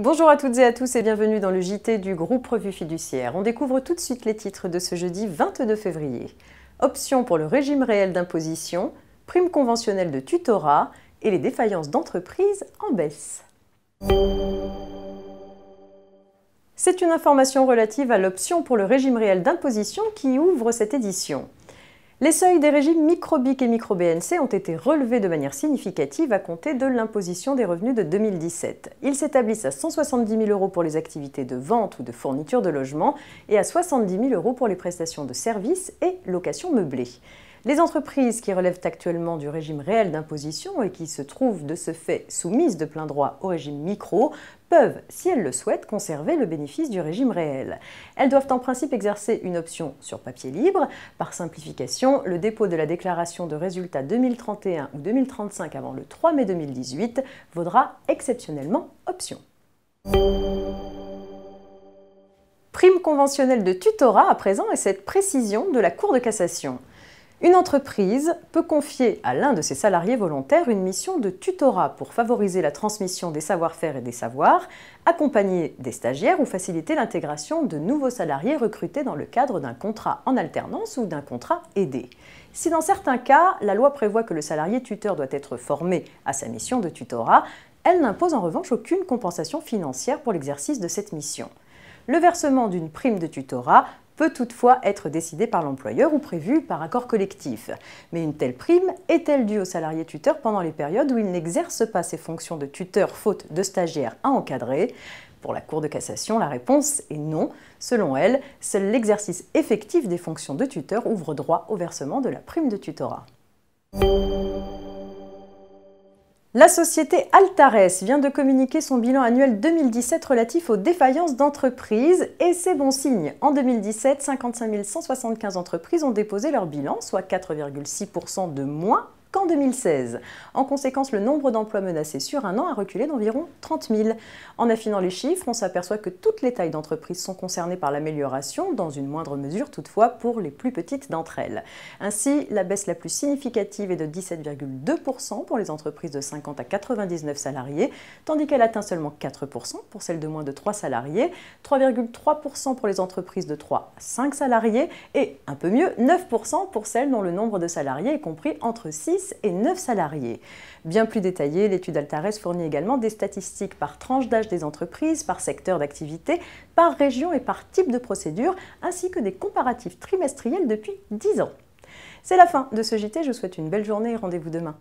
Bonjour à toutes et à tous et bienvenue dans le JT du groupe Revue Fiduciaire. On découvre tout de suite les titres de ce jeudi 22 février. Options pour le régime réel d'imposition, prime conventionnelle de tutorat et les défaillances d'entreprises en baisse. C'est une information relative à l'option pour le régime réel d'imposition qui ouvre cette édition. Les seuils des régimes micro-BIC et micro-BNC ont été relevés de manière significative à compter de l'imposition des revenus de 2017. Ils s'établissent à 170 000 € pour les activités de vente ou de fourniture de logement et à 70 000 € pour les prestations de services et locations meublées. Les entreprises qui relèvent actuellement du régime réel d'imposition et qui se trouvent de ce fait soumises de plein droit au régime micro peuvent, si elles le souhaitent, conserver le bénéfice du régime réel. Elles doivent en principe exercer une option sur papier libre. Par simplification, le dépôt de la déclaration de résultats 2031 ou 2035 avant le 3 mai 2018 vaudra exceptionnellement option. Prime conventionnelle de tutorat à présent et cette précision de la Cour de cassation. Une entreprise peut confier à l'un de ses salariés volontaires une mission de tutorat pour favoriser la transmission des savoir-faire et des savoirs, accompagner des stagiaires ou faciliter l'intégration de nouveaux salariés recrutés dans le cadre d'un contrat en alternance ou d'un contrat aidé. Si dans certains cas, la loi prévoit que le salarié tuteur doit être formé à sa mission de tutorat, elle n'impose en revanche aucune compensation financière pour l'exercice de cette mission. Le versement d'une prime de tutorat peut toutefois être décidé par l'employeur ou prévu par accord collectif. Mais une telle prime est-elle due au salarié tuteur pendant les périodes où il n'exerce pas ses fonctions de tuteur faute de stagiaire à encadrer? Pour la Cour de cassation, la réponse est non. Selon elle, seul l'exercice effectif des fonctions de tuteur ouvre droit au versement de la prime de tutorat. La société Altares vient de communiquer son bilan annuel 2017 relatif aux défaillances d'entreprises et c'est bon signe. En 2017, 55 175 entreprises ont déposé leur bilan, soit 4,6% de moins qu'en 2016. En conséquence, le nombre d'emplois menacés sur un an a reculé d'environ 30 000. En affinant les chiffres, on s'aperçoit que toutes les tailles d'entreprises sont concernées par l'amélioration, dans une moindre mesure toutefois pour les plus petites d'entre elles. Ainsi, la baisse la plus significative est de 17,2% pour les entreprises de 50 à 99 salariés, tandis qu'elle atteint seulement 4% pour celles de moins de 3 salariés, 3,3% pour les entreprises de 3 à 5 salariés et, un peu mieux, 9% pour celles dont le nombre de salariés est compris entre 6 et 9 salariés. Bien plus détaillée, l'étude Altares fournit également des statistiques par tranche d'âge des entreprises, par secteur d'activité, par région et par type de procédure, ainsi que des comparatifs trimestriels depuis 10 ans. C'est la fin de ce JT, je vous souhaite une belle journée et rendez-vous demain.